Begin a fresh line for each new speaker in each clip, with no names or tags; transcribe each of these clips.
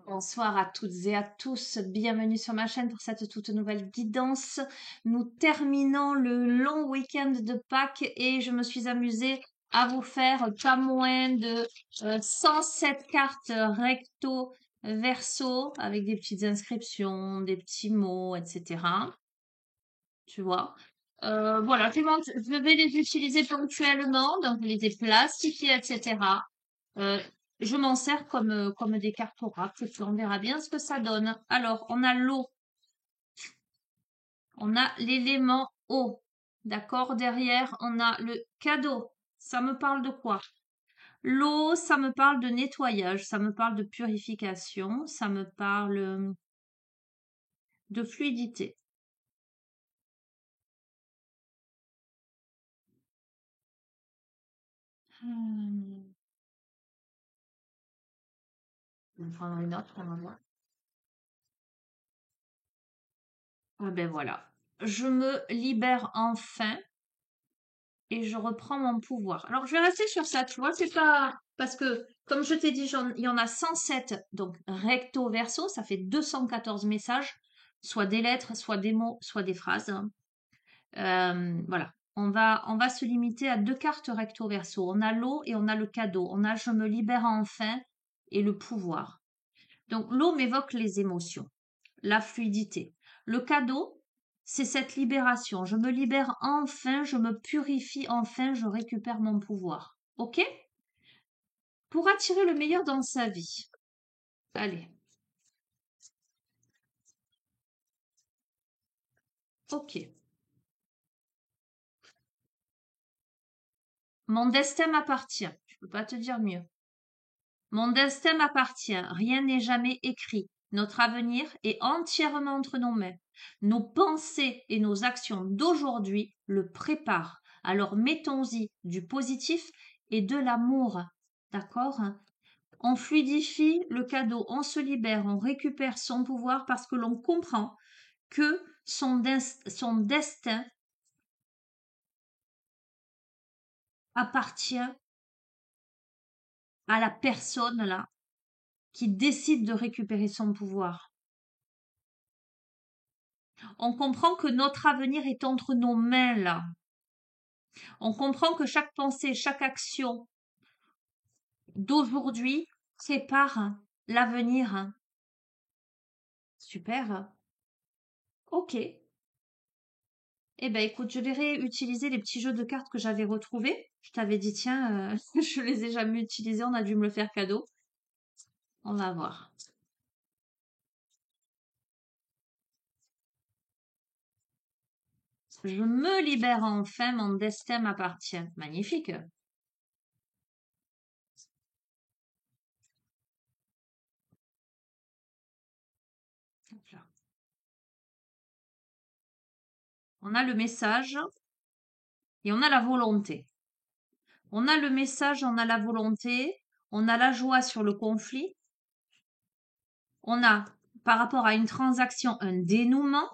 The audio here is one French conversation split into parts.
Bonsoir à toutes et à tous, bienvenue sur ma chaîne pour cette toute nouvelle guidance. Nous terminons le long week-end de Pâques et je me suis amusée à vous faire pas moins de 107 cartes recto verso avec des petites inscriptions, des petits mots, etc. Tu vois. Voilà, je vais les utiliser ponctuellement, donc je les ai plastifiées, etc. Euh, je m'en sers comme des cartes oracles, puis on verra bien ce que ça donne. Alors, on a l'eau, on a l'élément eau, d'accord? Derrière, on a le cadeau. Ça me parle de quoi? L'eau, ça me parle de nettoyage, ça me parle de purification, ça me parle de fluidité. Hmm. Je vais prendre une autre, on va voir. Ah ben voilà. Je me libère enfin et je reprends mon pouvoir. Alors, je vais rester sur ça, tu vois, c'est pas... Parce que, comme je t'ai dit, il y en a 107, donc recto verso, ça fait 214 messages, soit des lettres, soit des mots, soit des phrases. Voilà, on va se limiter à deux cartes recto verso. On a l'eau et on a le cadeau. On a je me libère enfin et le pouvoir. Donc, l'eau m'évoque les émotions, la fluidité. Le cadeau, c'est cette libération. Je me libère enfin, je me purifie enfin, je récupère mon pouvoir. OK? Pour attirer le meilleur dans sa vie. Allez. OK. Mon destin m'appartient. Je peux pas te dire mieux. Mon destin m'appartient. Rien n'est jamais écrit. Notre avenir est entièrement entre nos mains. Nos pensées et nos actions d'aujourd'hui le préparent. Alors mettons-y du positif et de l'amour. D'accord? On fluidifie le cadeau, on se libère, on récupère son pouvoir parce que l'on comprend que son destin appartient à la personne là qui décide de récupérer son pouvoir. On comprend que notre avenir est entre nos mains là. On comprend que chaque pensée, chaque action d'aujourd'hui prépare l'avenir. Super. Ok. Eh ben écoute, je vais réutiliser les petits jeux de cartes que j'avais retrouvés. Je t'avais dit, tiens, je les ai jamais utilisés, on a dû me le faire cadeau. On va voir. Je me libère enfin, mon destin m'appartient. Magnifique. Hop là. On a le message et on a la volonté. On a le message, on a la volonté, on a la joie sur le conflit, on a par rapport à une transaction un dénouement,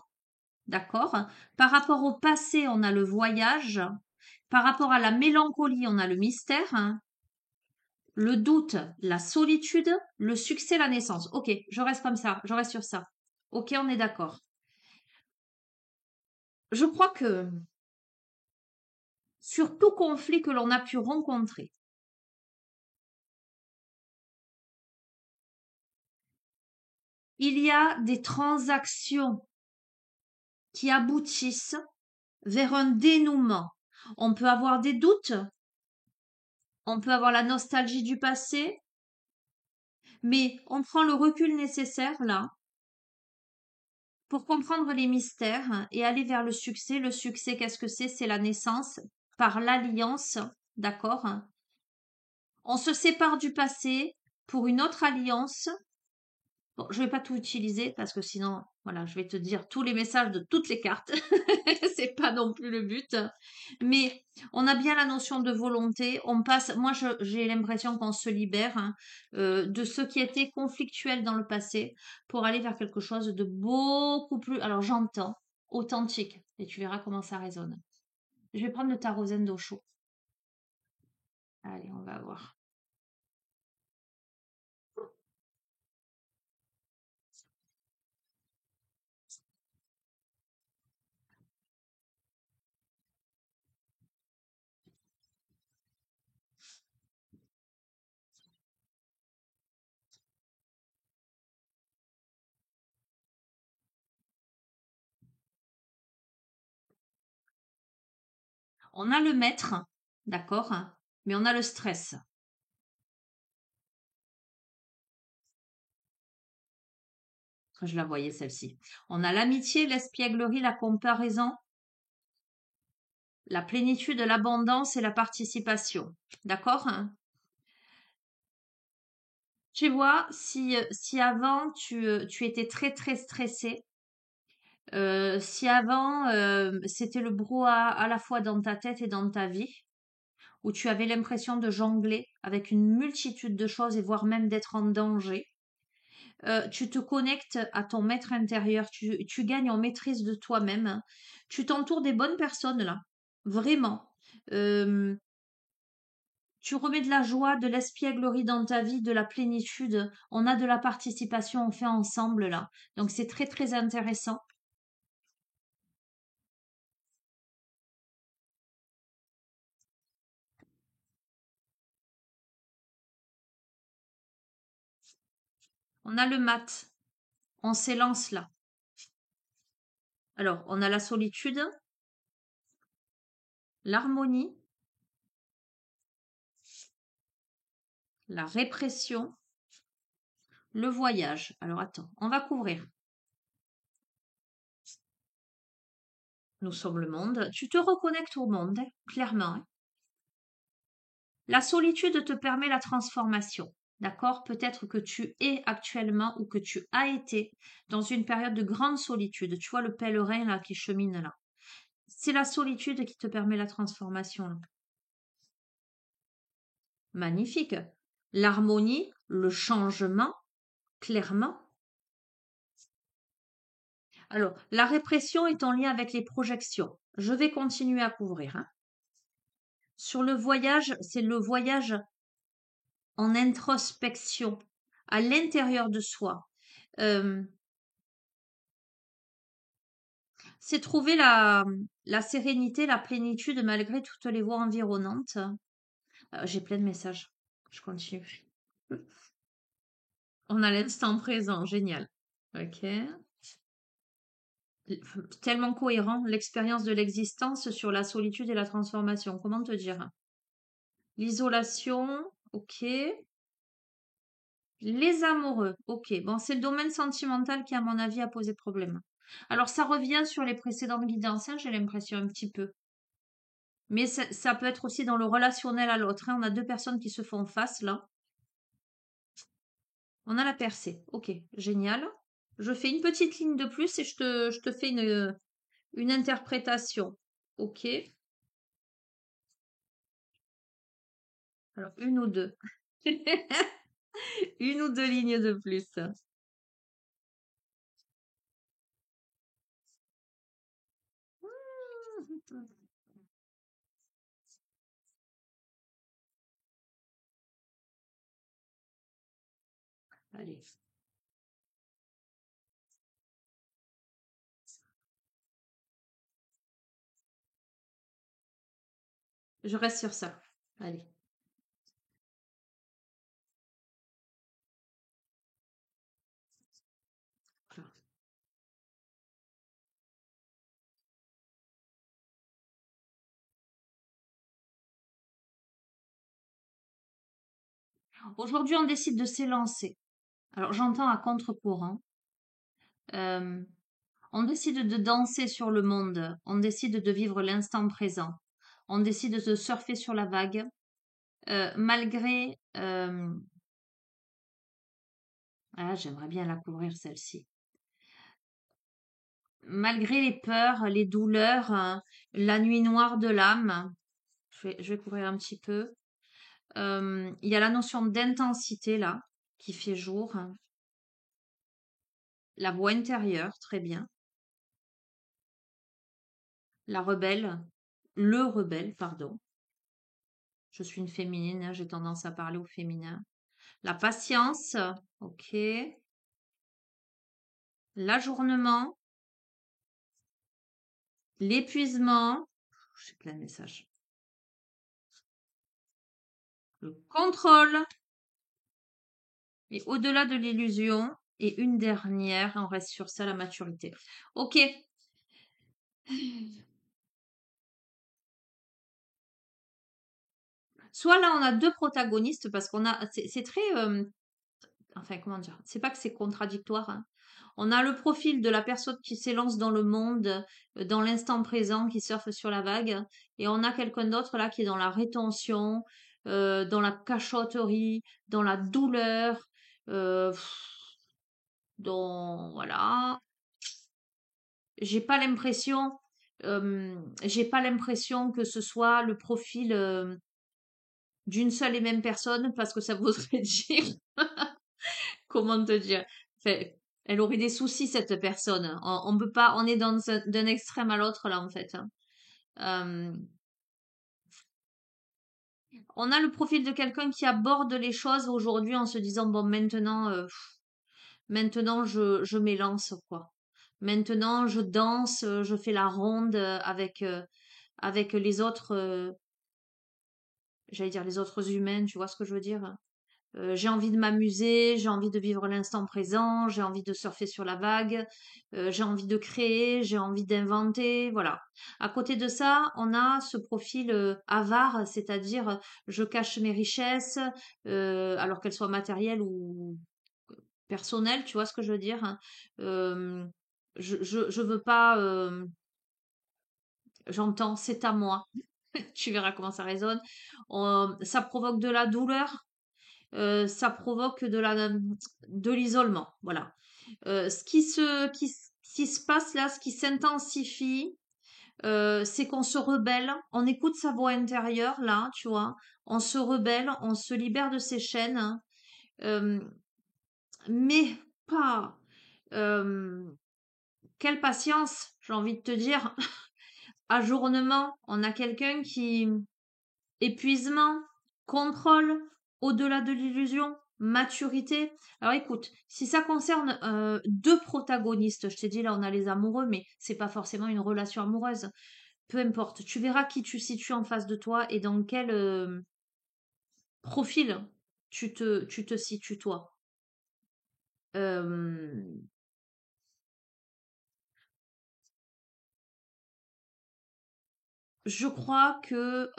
d'accord? Par rapport au passé, on a le voyage. Par rapport à la mélancolie, on a le mystère. Le doute, la solitude, le succès, la naissance. Ok, je reste comme ça, je reste sur ça. Ok, on est d'accord. Je crois que sur tout conflit que l'on a pu rencontrer, il y a des transactions qui aboutissent vers un dénouement. On peut avoir des doutes, on peut avoir la nostalgie du passé, mais on prend le recul nécessaire là pour comprendre les mystères et aller vers le succès. Le succès, qu'est-ce que c'est? C'est la naissance par l'alliance, d'accord? On se sépare du passé pour une autre alliance. Bon, je vais pas tout utiliser parce que sinon, voilà, je vais te dire tous les messages de toutes les cartes. C'est pas non plus le but. Mais on a bien la notion de volonté. On passe, moi, j'ai l'impression qu'on se libère de ce qui était conflictuel dans le passé pour aller vers quelque chose de beaucoup plus, alors j'entends, authentique. Et tu verras comment ça résonne. Je vais prendre le tarot Zen d'Osho. Allez, on va voir. On a le maître, d'accord, mais on a le stress. Je la voyais celle-ci. On a l'amitié, l'espièglerie, la comparaison, la plénitude, l'abondance et la participation. D'accord? Tu vois, si avant tu étais très très stressé, si avant c'était le brouhaha à la fois dans ta tête et dans ta vie, où tu avais l'impression de jongler avec une multitude de choses et voire même d'être en danger, tu te connectes à ton maître intérieur, tu gagnes en maîtrise de toi-même, hein. Tu t'entoures des bonnes personnes là, vraiment. Euh, Tu remets de la joie, de l'espièglerie dans ta vie, de la plénitude. On a de la participation, on fait ensemble là. Donc c'est très très intéressant. On a le mat, on s'élance là. Alors, on a la solitude, l'harmonie, la répression, le voyage. Alors attends, on va couvrir. Nous sommes le monde. Tu te reconnectes au monde, hein, clairement, hein. La solitude te permet la transformation. D'accord? Peut-être que tu es actuellement ou que tu as été dans une période de grande solitude. Tu vois le pèlerin là qui chemine là. C'est la solitude qui te permet la transformation là. Magnifique. L'harmonie, le changement, clairement. Alors, la répression est en lien avec les projections. Je vais continuer à couvrir, hein. Sur le voyage, c'est le voyage en introspection, à l'intérieur de soi. Euh, c'est trouver la sérénité, la plénitude malgré toutes les voies environnantes. J'ai plein de messages. Je continue. On a l'instant présent, génial. Ok. Tellement cohérent, l'expérience de l'existence sur la solitude et la transformation. Comment te dire? L'isolation, ok. Les amoureux, ok. Bon, c'est le domaine sentimental qui, à mon avis, a posé problème. Alors, ça revient sur les précédentes guidances, hein, j'ai l'impression un petit peu. Mais ça peut être aussi dans le relationnel à l'autre, hein. On a deux personnes qui se font face, là. On a la percée. Ok, génial. Je fais une petite ligne de plus et je te fais une interprétation. Ok. Alors, une ou deux. Une ou deux lignes de plus. Allez, je reste sur ça. Allez. Voilà. Aujourd'hui, on décide de s'élancer. Alors, j'entends à contre-courant. Euh, on décide de danser sur le monde. On décide de vivre l'instant présent. On décide de surfer sur la vague. Malgré... ah, j'aimerais bien la couvrir, celle-ci. Malgré les peurs, les douleurs, la nuit noire de l'âme. Je vais couvrir un petit peu. Il y a la notion d'intensité, là, qui fait jour. La voix intérieure, très bien. La rebelle, le rebelle, pardon. Je suis une féminine, hein, j'ai tendance à parler au féminin. La patience, ok. L'ajournement, l'épuisement, j'ai plein de messages. Le contrôle, et au-delà de l'illusion, et une dernière, on reste sur ça, la maturité. Ok, Soit là, on a deux protagonistes parce qu'on a, c'est très, enfin, comment dire, c'est pas que c'est contradictoire, hein. On a le profil de la personne qui s'élance dans le monde, dans l'instant présent, qui surfe sur la vague, et on a quelqu'un d'autre là qui est dans la rétention, dans la cachotterie, dans la douleur, euh, dans voilà. J'ai pas l'impression, j'ai pas l'impression que ce soit le profil d'une seule et même personne parce que ça voudrait dire, comment te dire, enfin, elle aurait des soucis cette personne. On peut pas, on est d'un extrême à l'autre là en fait, hein. Euh, on a le profil de quelqu'un qui aborde les choses aujourd'hui en se disant bon maintenant, maintenant je m'élance quoi. Maintenant je danse, je fais la ronde avec les autres, j'allais dire les autres humains, tu vois ce que je veux dire? J'ai envie de m'amuser, j'ai envie de vivre l'instant présent, j'ai envie de surfer sur la vague, j'ai envie de créer, j'ai envie d'inventer, voilà. À côté de ça, on a ce profil avare, c'est-à-dire je cache mes richesses, alors qu'elles soient matérielles ou personnelles, tu vois ce que je veux dire, hein. Euh, je veux pas, j'entends, c'est à moi. Tu verras comment ça résonne. Ça provoque de la douleur, ça provoque de l'isolement. Voilà. Ce qui se passe là, ce qui s'intensifie, c'est qu'on se rebelle, on écoute sa voix intérieure là, tu vois, on se rebelle, on se libère de ses chaînes, hein, euh, mais pas. euh, Quelle patience, j'ai envie de te dire. Ajournement, on a quelqu'un qui épuisement, contrôle, au-delà de l'illusion, maturité. Alors écoute, si ça concerne deux protagonistes, je t'ai dit là on a les amoureux, mais c'est pas forcément une relation amoureuse. Peu importe, tu verras qui tu situes en face de toi et dans quel profil tu te situes toi. Euh, je crois que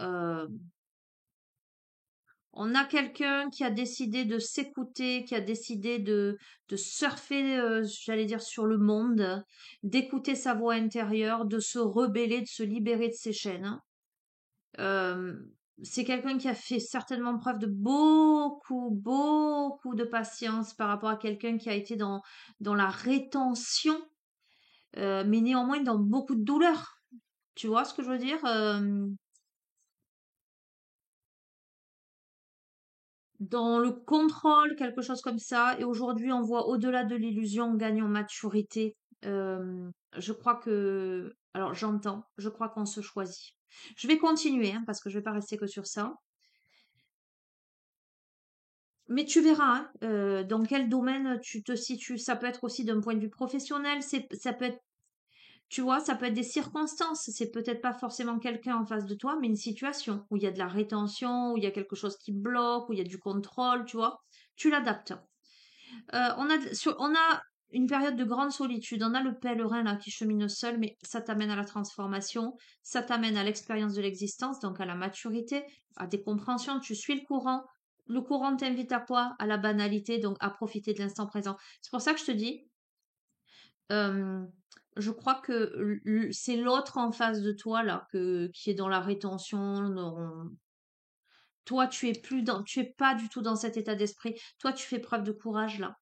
on a quelqu'un qui a décidé de s'écouter, qui a décidé de surfer, j'allais dire, sur le monde, d'écouter sa voix intérieure, de se rebeller, de se libérer de ses chaînes, hein. Euh, c'est quelqu'un qui a fait certainement preuve de beaucoup, beaucoup de patience par rapport à quelqu'un qui a été dans la rétention, mais néanmoins dans beaucoup de douleur. Tu vois ce que je veux dire? Dans le contrôle, quelque chose comme ça. Et aujourd'hui, on voit au-delà de l'illusion, on gagne en maturité. Je crois que, alors j'entends, je crois qu'on se choisit. Je vais continuer, hein, parce que je vais pas rester que sur ça. Mais tu verras, hein, dans quel domaine tu te situes. Ça peut être aussi d'un point de vue professionnel. Ça peut être, tu vois, ça peut être des circonstances. C'est peut-être pas forcément quelqu'un en face de toi, mais une situation où il y a de la rétention, où il y a quelque chose qui bloque, où il y a du contrôle, tu vois. Tu l'adaptes. On a une période de grande solitude. On a le pèlerin là qui chemine seul, mais ça t'amène à la transformation, ça t'amène à l'expérience de l'existence, donc à la maturité, à des compréhensions. Tu suis le courant. Le courant t'invite à quoi? À la banalité, donc à profiter de l'instant présent. C'est pour ça que je te dis, euh, je crois que c'est l'autre en face de toi là qui est dans la rétention. Toi, tu es pas du tout dans cet état d'esprit. Toi, tu fais preuve de courage là.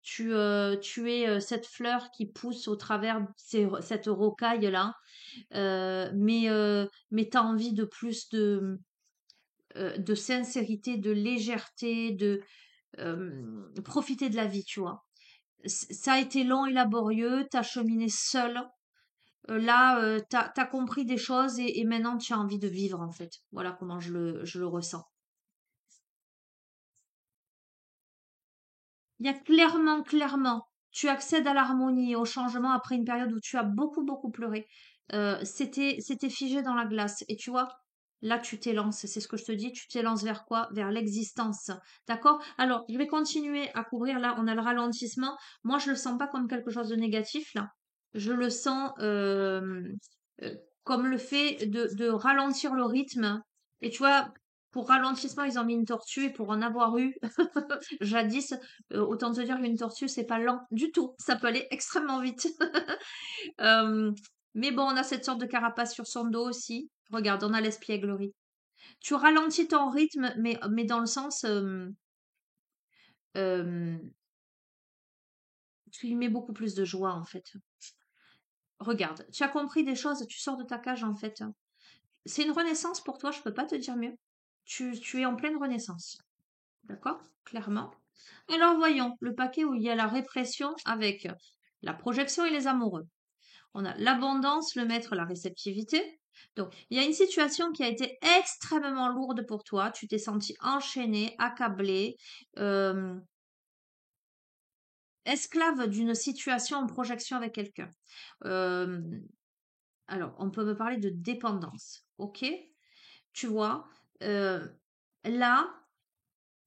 Tu es cette fleur qui pousse au travers de cette rocaille-là, mais tu as envie de plus de sincérité, de légèreté, de profiter de la vie, tu vois. Ça a été long et laborieux, tu as cheminé seul. Là, tu as compris des choses et maintenant tu as envie de vivre, en fait. Voilà comment je le ressens. Il y a clairement, clairement, tu accèdes à l'harmonie et au changement après une période où tu as beaucoup, beaucoup pleuré. C'était figé dans la glace. Et tu vois, là, tu t'élances. C'est ce que je te dis. Tu t'élances vers quoi? Vers l'existence. D'accord? Alors, je vais continuer à couvrir. Là, on a le ralentissement. Moi, je le sens pas comme quelque chose de négatif, là. Je le sens euh, comme le fait de ralentir le rythme. Et tu vois, Pour ralentissement, ils ont mis une tortue et pour en avoir eu jadis, autant te dire qu'une tortue, c'est pas lent du tout. Ça peut aller extrêmement vite. Euh, mais bon, on a cette sorte de carapace sur son dos aussi. Regarde, on a l'espièglerie. Tu ralentis ton rythme, mais dans le sens, euh, tu lui mets beaucoup plus de joie en fait. Regarde, tu as compris des choses, tu sors de ta cage en fait. C'est une renaissance pour toi, je peux pas te dire mieux. Tu es en pleine renaissance. D'accord? Clairement. Alors voyons, le paquet où il y a la répression avec la projection et les amoureux. On a l'abondance, le maître, la réceptivité. Donc, il y a une situation qui a été extrêmement lourde pour toi. Tu t'es senti enchaîné, accablé, euh, esclave d'une situation en projection avec quelqu'un. Euh, alors, on peut me parler de dépendance. Ok? Tu vois, euh, là,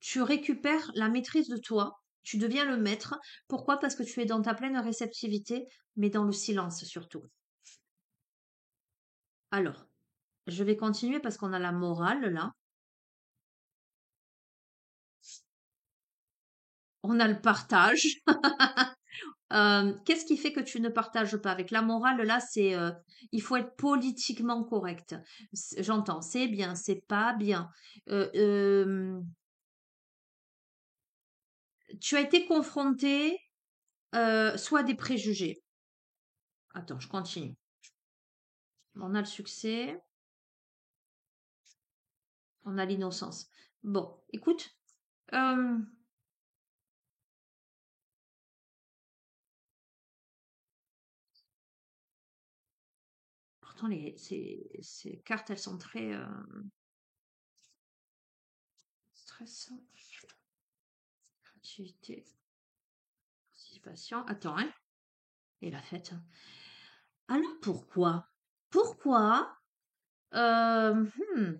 tu récupères la maîtrise de toi. Tu deviens le maître. Pourquoi? Parce que tu es dans ta pleine réceptivité, mais dans le silence surtout. Alors, je vais continuer parce qu'on a la morale là. On a le partage. Qu'est-ce qui fait que tu ne partages pas? Avec la morale, là, c'est il faut être politiquement correct. J'entends, c'est bien, c'est pas bien. Euh, euh, Tu as été confronté soit à des préjugés. Attends, je continue. On a le succès, on a l'innocence. Bon, écoute, euh, pourtant ces cartes, elles sont très stressantes. Activité, participation. Attends, hein? Et la fête. Alors pourquoi? Pourquoi? Euh, hmm,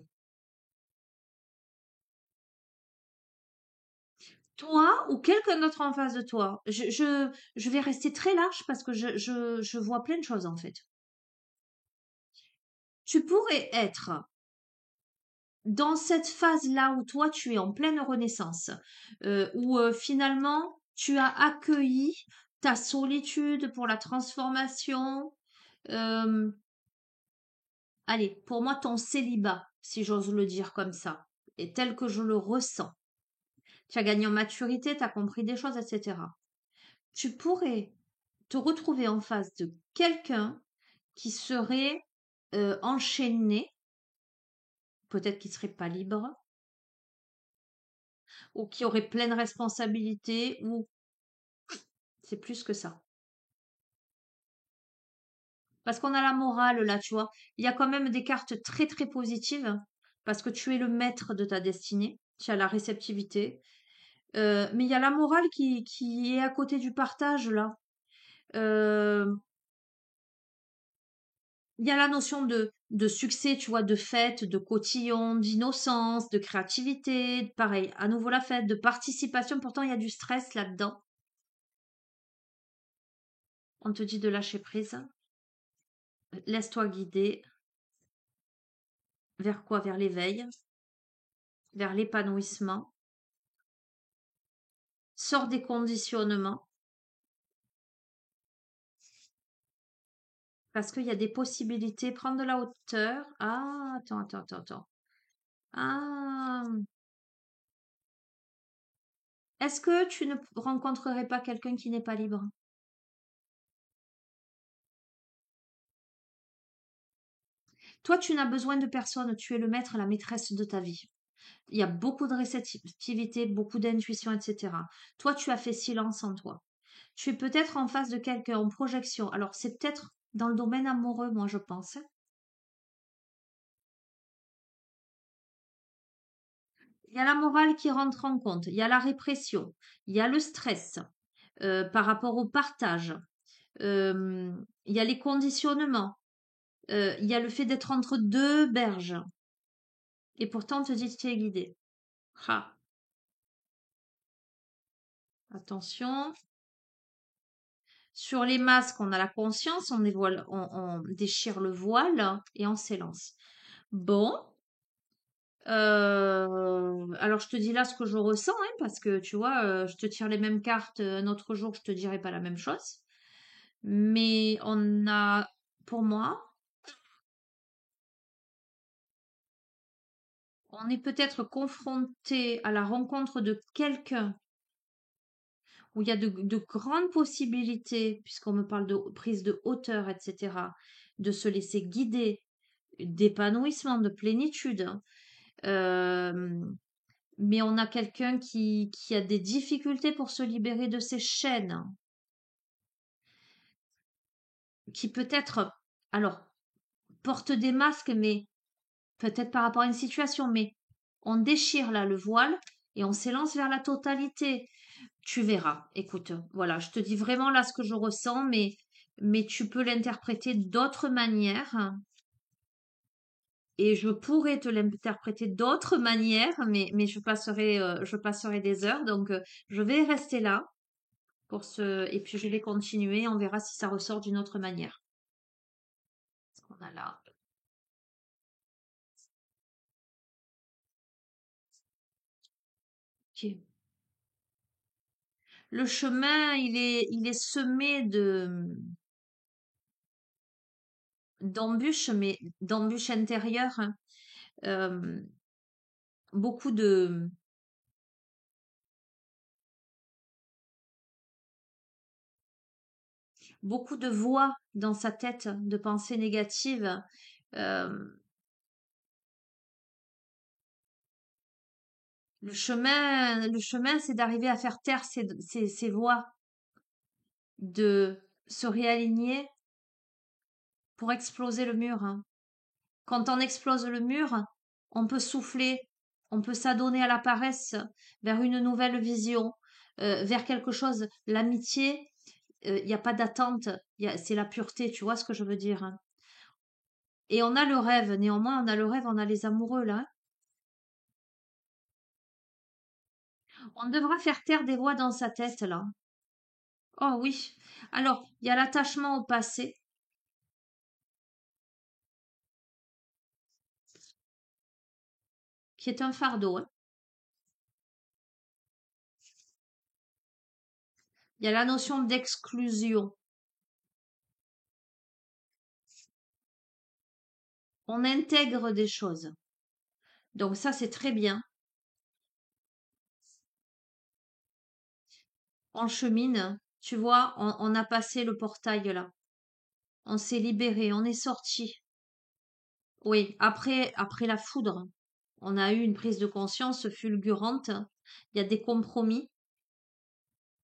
Toi ou quelqu'un d'autre en face de toi? Je vais rester très large parce que je vois plein de choses en fait. Tu pourrais être dans cette phase-là où toi tu es en pleine renaissance, où finalement tu as accueilli ta solitude pour la transformation. euh, Allez, pour moi, ton célibat, si j'ose le dire comme ça, est tel que je le ressens. Tu as gagné en maturité, tu as compris des choses, etc. Tu pourrais te retrouver en face de quelqu'un qui serait enchaîné, peut-être qui serait pas libre, ou qui aurait pleine responsabilité, ou c'est plus que ça. Parce qu'on a la morale là, tu vois. Il y a quand même des cartes très très positives, parce que tu es le maître de ta destinée, tu as la réceptivité. Mais il y a la morale qui est à côté du partage là. Euh, Il y a la notion de succès, tu vois, de fête, de cotillon, d'innocence, de créativité, pareil, à nouveau la fête, de participation. Pourtant, il y a du stress là-dedans. On te dit de lâcher prise. Laisse-toi guider. Vers quoi? Vers l'éveil, vers l'épanouissement. Sors des conditionnements. Parce qu'il y a des possibilités. Prendre de la hauteur. Ah, attends. Ah, est-ce que tu ne rencontrerais pas quelqu'un qui n'est pas libre? Toi, tu n'as besoin de personne. Tu es le maître, la maîtresse de ta vie. Il y a beaucoup de réceptivité, beaucoup d'intuition, etc. Toi, tu as fait silence en toi. Tu es peut-être en face de quelqu'un en projection. Alors, c'est peut-être dans le domaine amoureux, moi, je pense. Il y a la morale qui rentre en compte. Il y a la répression. Il y a le stress par rapport au partage. Euh, il y a les conditionnements. Il y a le fait d'être entre deux berges. Et pourtant, on te dit que tu es guidé. Ah, attention. Sur les masques, on a la conscience, on déchire le voile et on s'élance. Bon, Alors je te dis là ce que je ressens, hein, parce que tu vois, je te tire les mêmes cartes, un autre jour, je te dirai pas la même chose. Mais on a, pour moi, on est peut-être confronté à la rencontre de quelqu'un où il y a de grandes possibilités, puisqu'on me parle de prise de hauteur, etc., de se laisser guider, d'épanouissement, de plénitude, hein. Euh, mais on a quelqu'un qui a des difficultés pour se libérer de ses chaînes, qui peut-être, alors, porte des masques, mais peut-être par rapport à une situation, mais on déchire là le voile et on s'élance vers la totalité. Tu verras. Écoute, voilà, je te dis vraiment là ce que je ressens, mais tu peux l'interpréter d'autres manières. Et je pourrais te l'interpréter d'autres manières, mais je passerai des heures. Donc, je vais rester là pour ce, et puis je vais continuer. On verra si ça ressort d'une autre manière. On a là. Ok. Le chemin, il est semé d'embûches, mais d'embûches intérieures, hein. Euh, beaucoup de, beaucoup de voix dans sa tête, de pensées négatives. Euh, le chemin, c'est d'arriver à faire taire ces voix, de se réaligner pour exploser le mur, hein. Quand on explose le mur, on peut souffler, on peut s'adonner à la paresse vers une nouvelle vision, vers quelque chose. L'amitié, il n'y a pas d'attente, c'est la pureté, tu vois ce que je veux dire, hein. Et on a le rêve, néanmoins, on a le rêve, on a les amoureux là, hein. On devra faire taire des voix dans sa tête là. Oh oui. Alors, il y a l'attachement au passé, qui est un fardeau, hein. Il y a la notion d'exclusion. On intègre des choses. Donc ça, c'est très bien. On chemine, tu vois, on a passé le portail là. On s'est libéré, on est sorti. Oui, après la foudre, on a eu une prise de conscience fulgurante. Il y a des compromis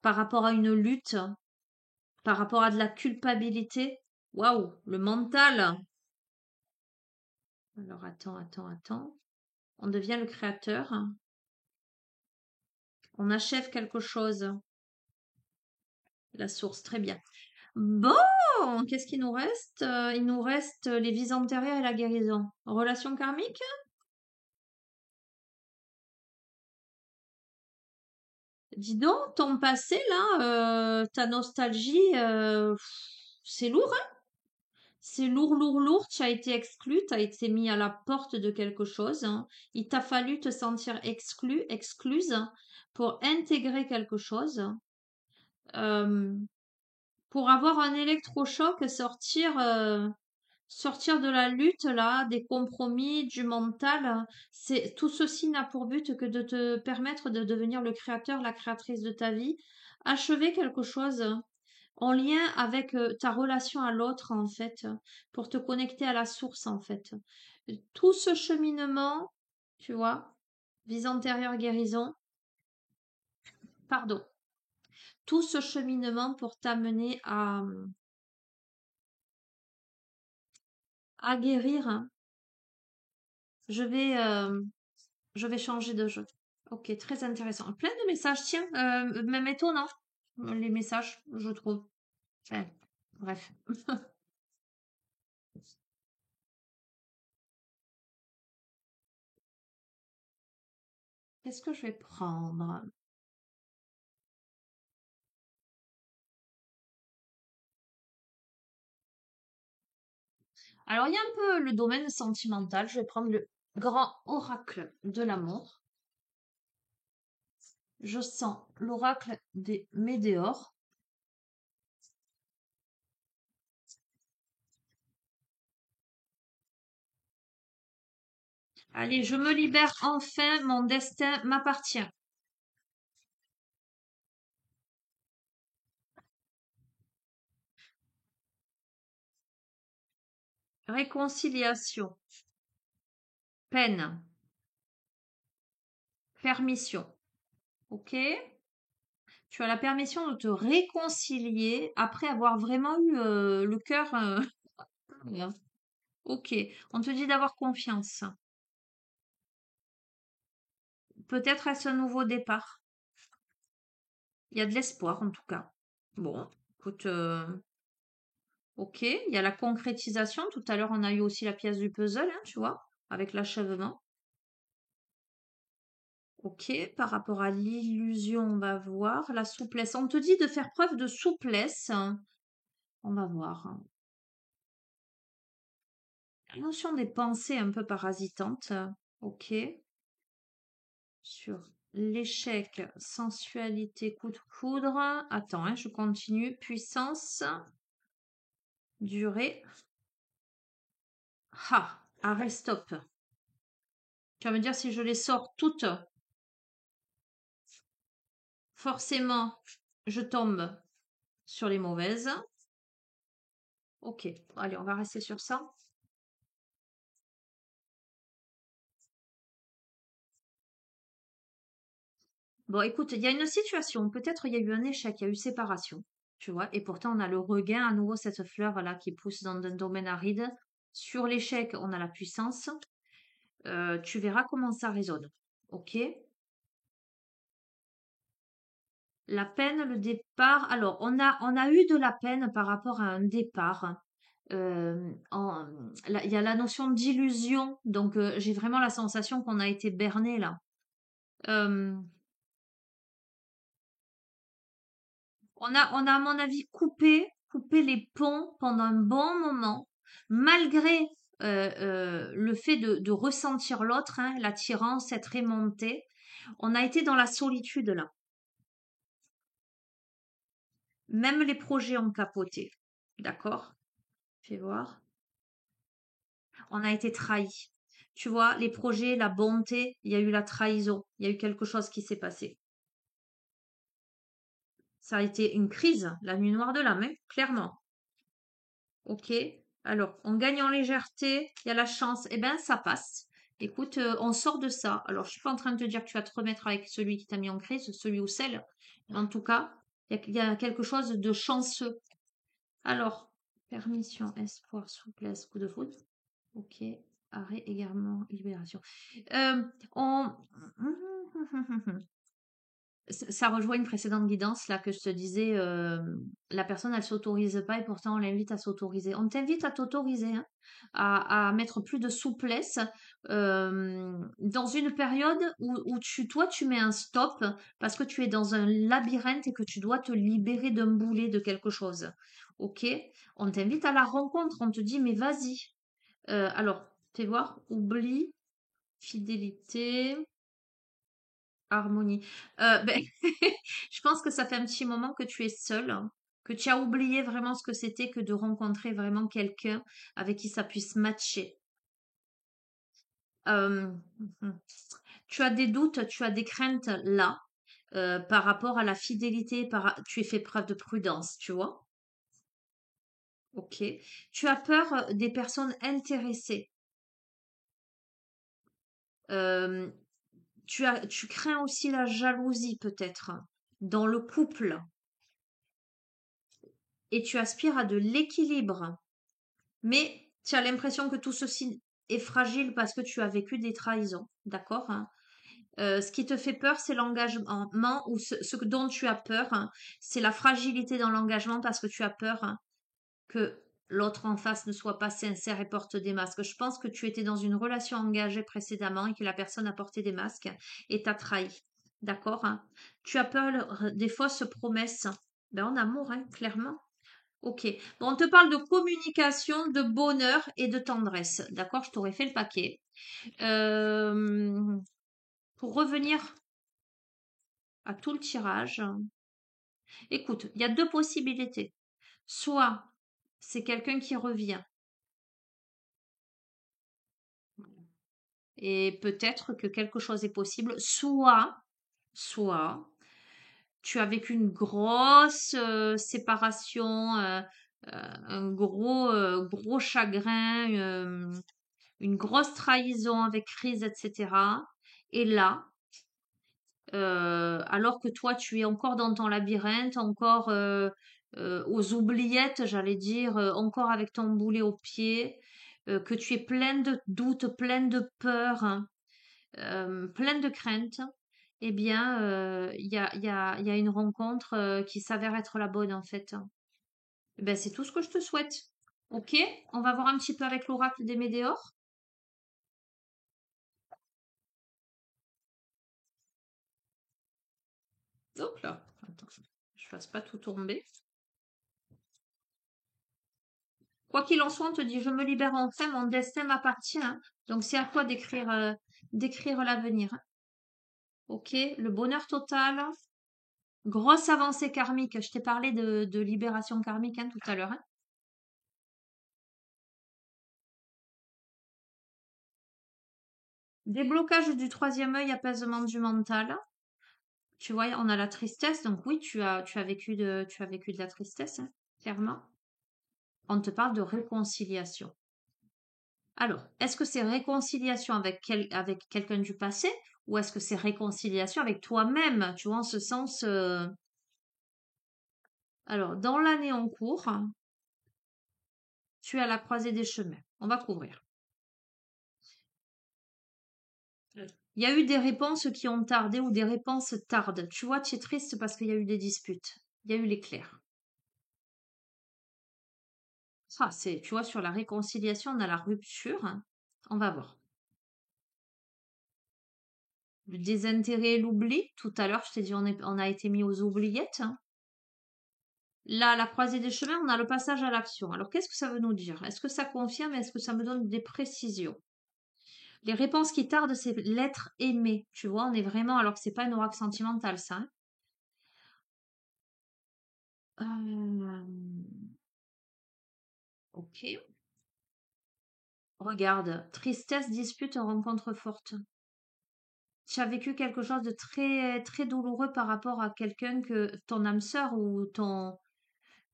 par rapport à une lutte, par rapport à de la culpabilité. Waouh, le mental. Alors attends. On devient le créateur. On achève quelque chose. La source, très bien. Bon, qu'est-ce qu'il nous reste? Il nous reste les vies antérieures et la guérison. Relation karmique? Dis donc, ton passé, là, ta nostalgie, c'est lourd, hein? C'est lourd. Tu as été exclu, tu as été mis à la porte de quelque chose, hein. Il t'a fallu te sentir exclu, excluse pour intégrer quelque chose. Euh, pour avoir un électrochoc, sortir de la lutte là, des compromis, du mental, c'est tout ceci n'a pour but que de te permettre de devenir le créateur, la créatrice de ta vie, achever quelque chose en lien avec ta relation à l'autre en fait, pour te connecter à la source en fait. Tout ce cheminement, tu vois, vie antérieure guérison, pardon, tout ce cheminement pour t'amener à guérir, hein. Je vais Je vais changer de jeu. Ok, très intéressant. Plein de messages, tiens, même étonnant, les messages, je trouve. Enfin, bref. Qu'est-ce que je vais prendre? Alors, il y a un peu le domaine sentimental. Je vais prendre Grand oracle de l'amour. Je sens l'oracle des météores. Allez, je me libère enfin, mon destin m'appartient. Réconciliation, peine, permission. Ok? Tu as la permission de te réconcilier après avoir vraiment eu le cœur. Ok, on te dit d'avoir confiance. Peut-être est-ce un nouveau départ. Il y a de l'espoir en tout cas. Bon, écoute, ok, il y a la concrétisation. Tout à l'heure, on a eu aussi la pièce du puzzle, hein, tu vois, avec l'achèvement. Ok, par rapport à l'illusion, on va voir. La souplesse. On te dit de faire preuve de souplesse. On va voir. La notion des pensées un peu parasitantes. Ok. Sur l'échec, sensualité, coup de foudre. Attends, hein, je continue. Puissance, durée. Ah, arrêt, stop. Tu vas me dire si je les sors toutes. Forcément, je tombe sur les mauvaises. Ok, allez, on va rester sur ça. Bon, écoute, il y a une situation, peut-être il y a eu un échec, il y a eu séparation, tu vois, et pourtant on a le regain, à nouveau cette fleur-là qui pousse dans un domaine aride. Sur l'échec, on a la puissance. Tu verras comment ça résonne. Ok? La peine, le départ. Alors, on a eu de la peine par rapport à un départ. Il y a la notion d'illusion, donc j'ai vraiment la sensation qu'on a été berné là. Euh, on a, à mon avis, coupé les ponts pendant un bon moment, malgré le fait de ressentir l'autre, hein, l'attirance, être aimanté. On a été dans la solitude là. Même les projets ont capoté. D'accord? Fais voir. On a été trahis. Tu vois, les projets, la bonté, il y a eu la trahison. Il y a eu quelque chose qui s'est passé. Ça a été une crise, la nuit noire de l'âme, hein, clairement. Ok. Alors, on gagne en légèreté, il y a la chance, eh ben ça passe. Écoute, on sort de ça. Alors, je suis pas en train de te dire que tu vas te remettre avec celui qui t'a mis en crise, celui ou celle. En tout cas, il y a quelque chose de chanceux. Alors, permission, espoir, souplesse, coup de foudre. Ok. Arrêt également, libération. Euh, on... Ça rejoint une précédente guidance là que je te disais, la personne elle s'autorise pas et pourtant on l'invite à s'autoriser. On t'invite à t'autoriser, hein, à mettre plus de souplesse dans une période où toi tu mets un stop parce que tu es dans un labyrinthe et que tu dois te libérer d'un boulet de quelque chose. Ok? On t'invite à la rencontre, on te dit mais vas-y. Alors, fais voir, oubli, fidélité. Harmonie. Ben, je pense que ça fait un petit moment que tu es seule, hein, que tu as oublié vraiment ce que c'était que de rencontrer vraiment quelqu'un avec qui ça puisse matcher. Euh, mhm. Tu as des doutes, tu as des craintes là par rapport à la fidélité, tu es fait preuve de prudence, tu vois. Ok. Tu as peur des personnes intéressées. Euh, tu crains aussi la jalousie peut-être dans le couple et tu aspires à de l'équilibre. Mais tu as l'impression que tout ceci est fragile parce que tu as vécu des trahisons, d'accord, hein. Ce qui te fait peur, c'est l'engagement ou ce dont tu as peur, hein, c'est la fragilité dans l'engagement parce que tu as peur, hein, que l'autre en face ne soit pas sincère et porte des masques. Je pense que tu étais dans une relation engagée précédemment et que la personne a porté des masques et t'a trahi. D'accord, hein. Tu as peur des fausses promesses. Ben, en amour, hein, clairement. Ok. Bon, on te parle de communication, de bonheur et de tendresse. D'accord? Je t'aurais fait le paquet. Euh, pour revenir à tout le tirage, écoute, il y a deux possibilités. Soit c'est quelqu'un qui revient et peut-être que quelque chose est possible, soit tu as vécu une grosse séparation, un gros chagrin, une grosse trahison avec crise, etc. Et là, alors que toi, tu es encore dans ton labyrinthe, encore aux oubliettes, j'allais dire, encore avec ton boulet au pied, que tu es plein de doutes, plein de peurs, hein, plein de craintes, eh bien, il y a une rencontre qui s'avère être la bonne, en fait. Eh ben, c'est tout ce que je te souhaite. Ok? On va voir un petit peu avec l'oracle des Médéors. Hop là. Attends, je fasse pas tout tomber. Quoi qu'il en soit, on te dit, je me libère enfin, mon destin m'appartient, hein. Donc c'est à toi d'écrire l'avenir, hein. Ok, le bonheur total, grosse avancée karmique. Je t'ai parlé de libération karmique, hein, tout à l'heure, hein. Déblocage du troisième œil, apaisement du mental. Tu vois, on a la tristesse, donc oui, tu as vécu de la tristesse, hein, clairement. On te parle de réconciliation. Alors, est-ce que c'est réconciliation avec, avec quelqu'un du passé ou est-ce que c'est réconciliation avec toi-même, tu vois, en ce sens. Alors, dans l'année en cours, tu es à la croisée des chemins. On va couvrir. Il y a eu des réponses qui ont tardé ou des réponses tardent. Tu vois, tu es triste parce qu'il y a eu des disputes. Il y a eu l'éclair. Ah, c'est, tu vois, sur la réconciliation, on a la rupture, hein. On va voir. Le désintérêt et l'oubli. Tout à l'heure, je t'ai dit, on a été mis aux oubliettes, hein. Là, à la croisée des chemins, on a le passage à l'action. Alors, qu'est-ce que ça veut nous dire? Est-ce que ça confirme? Est-ce que ça me donne des précisions? Les réponses qui tardent, c'est l'être aimé. Tu vois, on est vraiment, alors que c'est pas une oracle sentimentale, ça, hein. Euh, ok. Regarde, tristesse, dispute, rencontre forte. Tu as vécu quelque chose de très, très douloureux par rapport à quelqu'un que ton âme sœur ou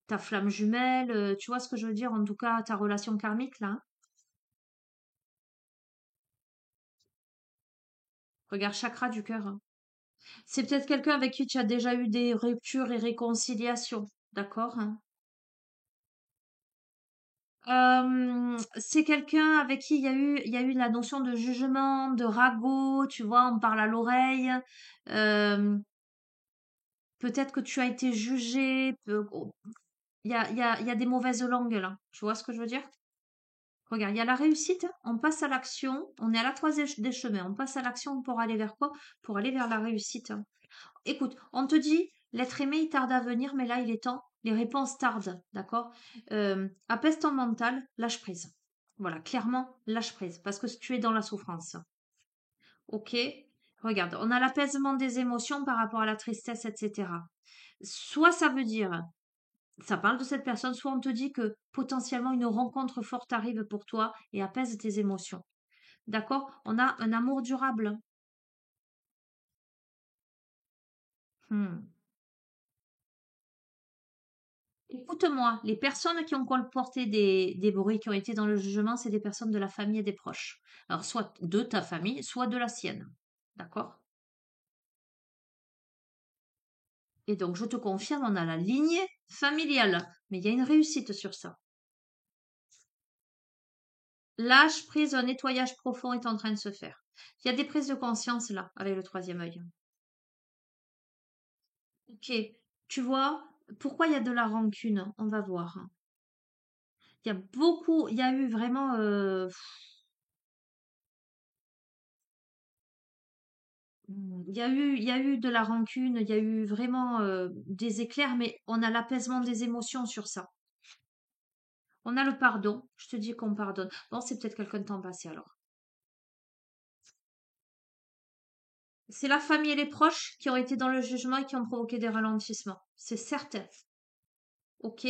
ta flamme jumelle, tu vois ce que je veux dire? En tout cas, ta relation karmique, là, hein. Regarde, chakra du cœur, hein. C'est peut-être quelqu'un avec qui tu as déjà eu des ruptures et réconciliations, d'accord, hein. C'est quelqu'un avec qui il y a eu la notion de jugement, de ragot, tu vois, on parle à l'oreille. Euh, peut-être que tu as été jugé. Il y a des mauvaises langues là. Tu vois ce que je veux dire? Regarde, il y a la réussite, on passe à l'action, on est à la croisée des chemins, on passe à l'action pour aller vers quoi? Pour aller vers la réussite. Écoute, on te dit, l'être aimé, il tarde à venir, mais là, il est temps. Les réponses tardent, d'accord? Apaise ton mental, lâche prise. Voilà, clairement, lâche prise, parce que tu es dans la souffrance. Ok? Regarde, on a l'apaisement des émotions par rapport à la tristesse, etc. Soit ça veut dire, ça parle de cette personne, soit on te dit que potentiellement une rencontre forte arrive pour toi et apaise tes émotions. D'accord? On a un amour durable. Hmm. Écoute-moi, les personnes qui ont colporté des bruits, qui ont été dans le jugement, c'est des personnes de la famille et des proches. Alors, soit de ta famille, soit de la sienne. D'accord? Et donc, je te confirme, on a la lignée familiale. Mais il y a une réussite sur ça. Lâche prise, un nettoyage profond est en train de se faire. Il y a des prises de conscience là, avec le troisième œil. Ok, tu vois, pourquoi il y a de la rancune? On va voir. Il y a beaucoup, il y a eu vraiment il y a eu de la rancune, il y a eu vraiment des éclairs, mais on a l'apaisement des émotions sur ça. On a le pardon. Je te dis qu'on pardonne. Bon, c'est peut-être quelqu'un de temps passé alors. C'est la famille et les proches qui ont été dans le jugement et qui ont provoqué des ralentissements. C'est certain. Ok?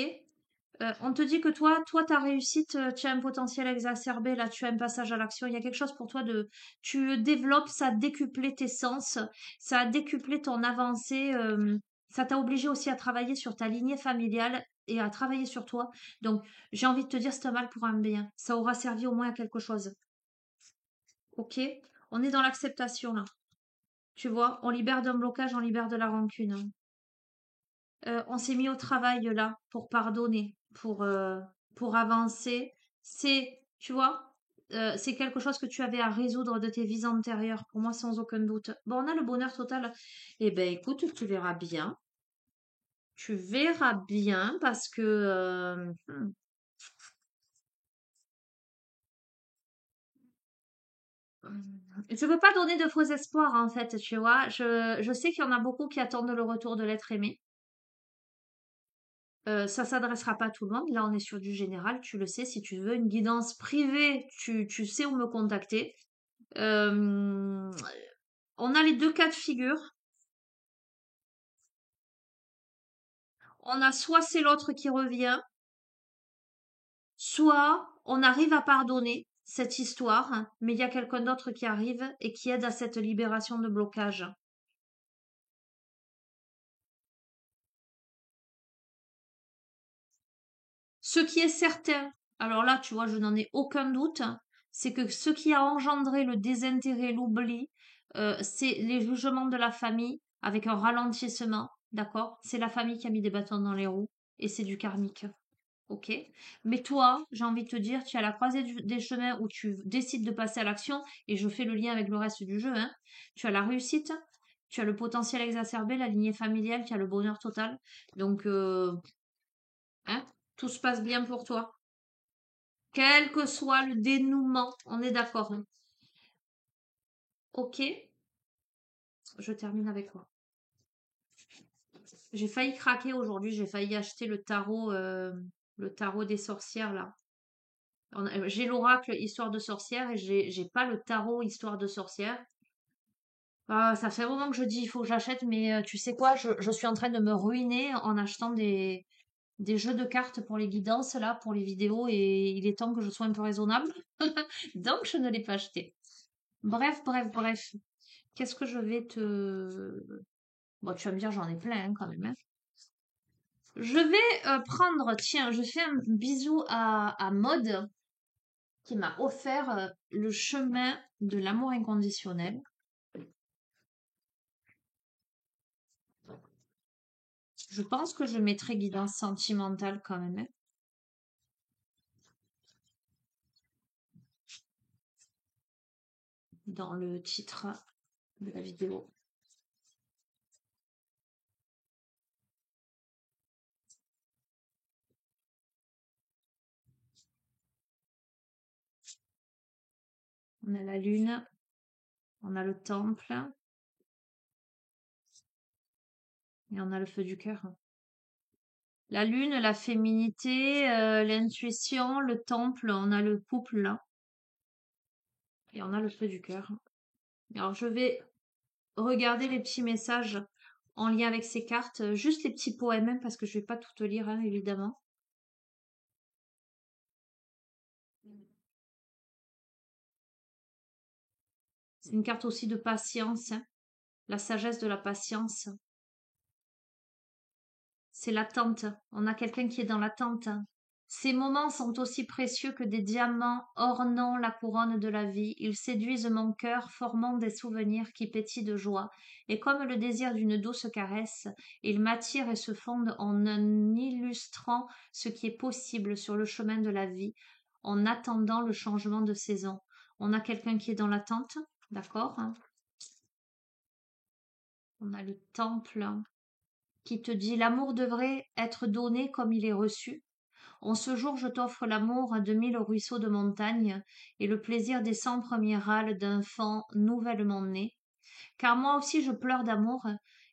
On te dit que toi, ta réussite, tu as un potentiel exacerbé, là, tu as un passage à l'action. Il y a quelque chose pour toi de, tu développes, ça a décuplé tes sens, ça a décuplé ton avancée, ça t'a obligé aussi à travailler sur ta lignée familiale et à travailler sur toi. Donc, j'ai envie de te dire, c'est un mal pour un bien. Ça aura servi au moins à quelque chose. Ok? On est dans l'acceptation, là. Tu vois, on libère d'un blocage, on libère de la rancune, hein. On s'est mis au travail là pour pardonner, pour avancer. C'est, tu vois, c'est quelque chose que tu avais à résoudre de tes vies antérieures, pour moi sans aucun doute. Bon, on a le bonheur total. Eh ben, écoute, tu verras bien. Tu verras bien parce que je veux pas donner de faux espoirs en fait, tu vois. Je sais qu'il y en a beaucoup qui attendent le retour de l'être aimé. Ça s'adressera pas à tout le monde. Là, on est sur du général, tu le sais. Si tu veux une guidance privée, tu sais où me contacter. Euh, on a les deux cas de figure. On a soit c'est l'autre qui revient, soit on arrive à pardonner cette histoire, mais il y a quelqu'un d'autre qui arrive et qui aide à cette libération de blocage. Ce qui est certain, alors là, tu vois, je n'en ai aucun doute, c'est que ce qui a engendré le désintérêt, l'oubli, c'est les jugements de la famille avec un ralentissement, d'accord? C'est la famille qui a mis des bâtons dans les roues et c'est du karmique, ok? Mais toi, j'ai envie de te dire, tu es à la croisée des chemins où tu décides de passer à l'action et je fais le lien avec le reste du jeu, hein. Tu as la réussite, tu as le potentiel exacerbé, la lignée familiale, tu as le bonheur total. Donc, hein, tout se passe bien pour toi. Quel que soit le dénouement, on est d'accord, hein. Ok, je termine avec quoi? J'ai failli craquer aujourd'hui, j'ai failli acheter le tarot des sorcières là. J'ai l'oracle histoire de sorcière et j'ai pas le tarot histoire de sorcière. Ah, ça fait un moment que je dis il faut que j'achète, mais tu sais quoi, je suis en train de me ruiner en achetant des jeux de cartes pour les guidances là, pour les vidéos, et il est temps que je sois un peu raisonnable. Donc je ne l'ai pas acheté. Bref, bref, bref. Qu'est-ce que je vais te... Bon, tu vas me dire, j'en ai plein hein, quand même, hein. Je vais prendre, tiens, je fais un bisou à Maud qui m'a offert le chemin de l'amour inconditionnel. Je pense que je mettrai guidance sentimentale quand même, hein, dans le titre de la vidéo. On a la lune, on a le temple et on a le feu du cœur. La lune, la féminité, l'intuition, le temple, on a le couple là et on a le feu du cœur. Alors je vais regarder les petits messages en lien avec ces cartes, juste les petits poèmes, hein, parce que je vais pas tout te lire, hein, évidemment. C'est une carte aussi de patience, hein, la sagesse de la patience. C'est l'attente. On a quelqu'un qui est dans l'attente. Ces moments sont aussi précieux que des diamants ornant la couronne de la vie. Ils séduisent mon cœur, formant des souvenirs qui pétillent de joie. Et comme le désir d'une douce caresse, ils m'attirent et se fondent en un illustrant ce qui est possible sur le chemin de la vie, en attendant le changement de saison. On a quelqu'un qui est dans l'attente, d'accord, hein. On a le temple qui te dit l'amour devrait être donné comme il est reçu. En ce jour, je t'offre l'amour de mille ruisseaux de montagne et le plaisir des 100 premiers râles d'un enfant nouvellement né. Car moi aussi je pleure d'amour,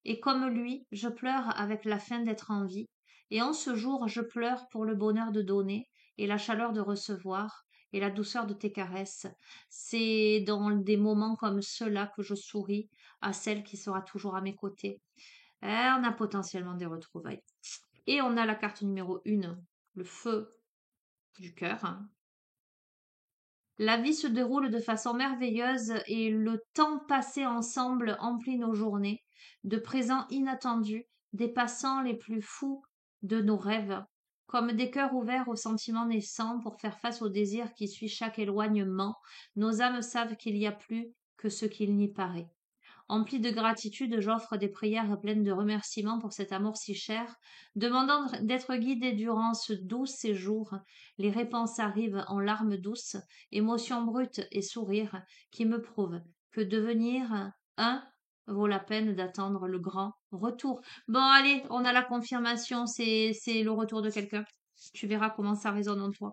et comme lui, je pleure avec la fin d'être en vie. Et en ce jour, je pleure pour le bonheur de donner, et la chaleur de recevoir et la douceur de tes caresses. C'est dans des moments comme ceux-là que je souris à celle qui sera toujours à mes côtés. On a potentiellement des retrouvailles. Et on a la carte numéro 1, le feu du cœur. La vie se déroule de façon merveilleuse et le temps passé ensemble emplit nos journées de présents inattendus, dépassant les plus fous de nos rêves, comme des cœurs ouverts aux sentiments naissants pour faire face au désir qui suit chaque éloignement. Nos âmes savent qu'il y a plus que ce qu'il n'y paraît. Empli de gratitude, j'offre des prières pleines de remerciements pour cet amour si cher, demandant d'être guidé durant ce doux séjour. Les réponses arrivent en larmes douces, émotions brutes et sourires qui me prouvent que devenir un vaut la peine d'attendre le grand retour. Bon, allez, on a la confirmation, c'est le retour de quelqu'un. Tu verras comment ça résonne en toi.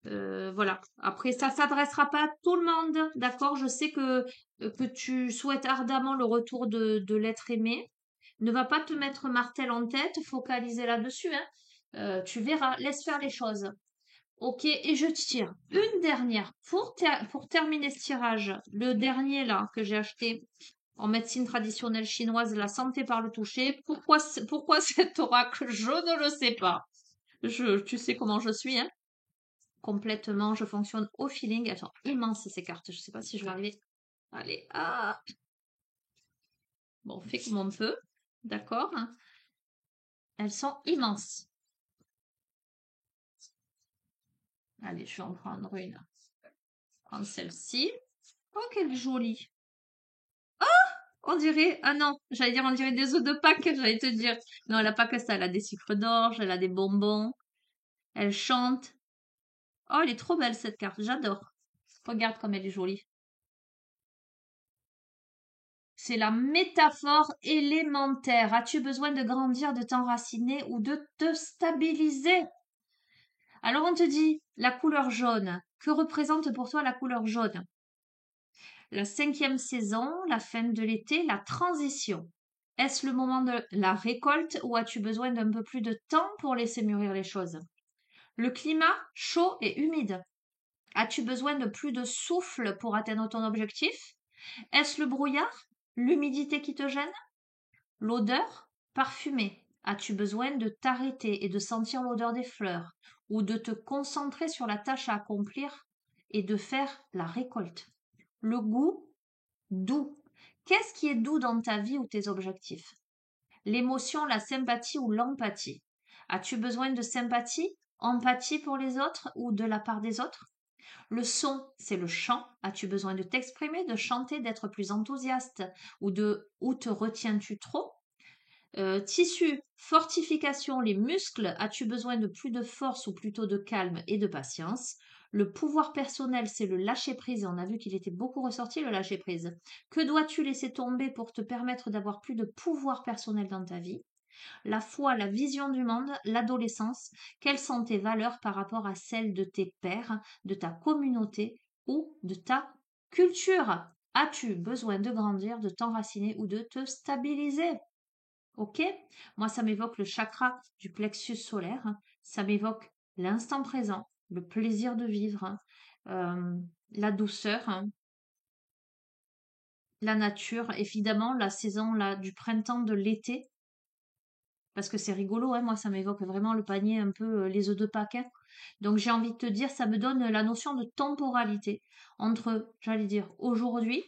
Voilà. Après, ça s'adressera pas à tout le monde, d'accord? Je sais que tu souhaites ardemment le retour de l'être aimé. Ne va pas te mettre martel en tête, focaliser là-dessus, hein. Tu verras, laisse faire les choses. Ok, et je tire une dernière pour terminer ce tirage. Le dernier là que j'ai acheté en médecine traditionnelle chinoise, la santé par le toucher. Pourquoi cet oracle? Je ne le sais pas. Tu sais comment je suis, hein? Complètement, je fonctionne au feeling. Elles sont immenses ces cartes. Je sais pas si je vais arriver. Allez, ah. Bon, on fait comme on peut. D'accord. Elles sont immenses. Allez, je vais en prendre une. Prendre celle-ci. Oh, quelle jolie. On dirait, ah non, j'allais dire, on dirait des œufs de Pâques, j'allais te dire. Non, elle a pas que ça, elle a des sucres d'orge, elle a des bonbons, elle chante. Oh, elle est trop belle cette carte, j'adore. Regarde comme elle est jolie. C'est la métaphore élémentaire. As-tu besoin de grandir, de t'enraciner ou de te stabiliser? Alors on te dit la couleur jaune. Que représente pour toi la couleur jaune? La 5e saison, la fin de l'été, la transition. Est-ce le moment de la récolte ou as-tu besoin d'un peu plus de temps pour laisser mûrir les choses? Le climat chaud et humide. As-tu besoin de plus de souffle pour atteindre ton objectif? Est-ce le brouillard? L'humidité qui te gêne? L'odeur parfumée. As-tu besoin de t'arrêter et de sentir l'odeur des fleurs ou de te concentrer sur la tâche à accomplir et de faire la récolte? Le goût doux. Qu'est-ce qui est doux dans ta vie ou tes objectifs? L'émotion, la sympathie ou l'empathie? As-tu besoin de sympathie, empathie pour les autres ou de la part des autres? Le son, c'est le chant. As-tu besoin de t'exprimer, de chanter, d'être plus enthousiaste ou te retiens-tu trop? Tissu, fortification, les muscles, as-tu besoin de plus de force ou plutôt de calme et de patience? Le pouvoir personnel, c'est le lâcher-prise, et on a vu qu'il était beaucoup ressorti, le lâcher-prise. Que dois-tu laisser tomber pour te permettre d'avoir plus de pouvoir personnel dans ta vie? La foi, la vision du monde, l'adolescence, quelles sont tes valeurs par rapport à celles de tes pairs, de ta communauté ou de ta culture? As-tu besoin de grandir, de t'enraciner ou de te stabiliser? Ok? Moi, ça m'évoque le chakra du plexus solaire. Ça m'évoque l'instant présent, le plaisir de vivre, euh, la douceur, la nature, évidemment, la saison là, du printemps, de l'été. Parce que c'est rigolo, hein, moi, ça m'évoque vraiment le panier, un peu les œufs de Pâques, hein. Donc, j'ai envie de te dire, ça me donne la notion de temporalité entre, j'allais dire, aujourd'hui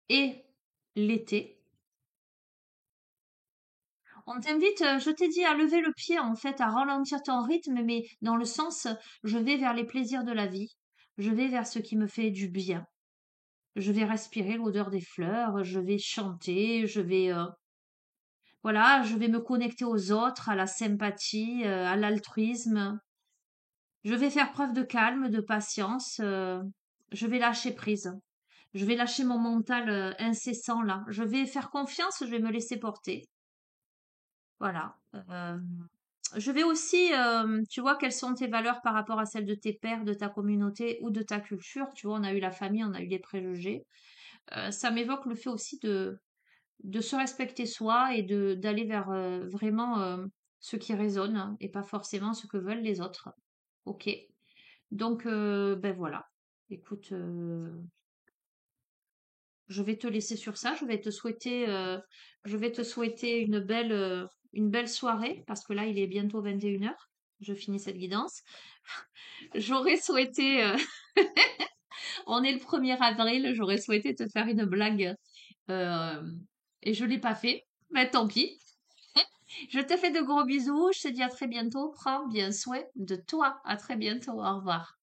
et l'été. On t'invite, je t'ai dit, à lever le pied, en fait, à ralentir ton rythme, mais dans le sens, je vais vers les plaisirs de la vie, je vais vers ce qui me fait du bien, je vais respirer l'odeur des fleurs, je vais chanter, voilà, je vais me connecter aux autres, à la sympathie, à l'altruisme. Je vais faire preuve de calme, de patience, je vais lâcher prise. Je vais lâcher mon mental incessant là. Je vais faire confiance, je vais me laisser porter. Voilà. Je vais aussi, tu vois, quelles sont tes valeurs par rapport à celles de tes pairs, de ta communauté ou de ta culture. Tu vois, on a eu la famille, on a eu les préjugés. Ça m'évoque le fait aussi de se respecter soi et d'aller vers vraiment ce qui résonne, hein, et pas forcément ce que veulent les autres. Ok. Donc, ben voilà. Écoute, je vais te laisser sur ça. Je vais te souhaiter une belle soirée parce que là, il est bientôt 21 heures. Je finis cette guidance. J'aurais souhaité, on est le 1er avril, j'aurais souhaité te faire une blague euh, et je l'ai pas fait. Mais tant pis. Je te fais de gros bisous. Je te dis à très bientôt. Prends bien soin de toi. À très bientôt. Au revoir.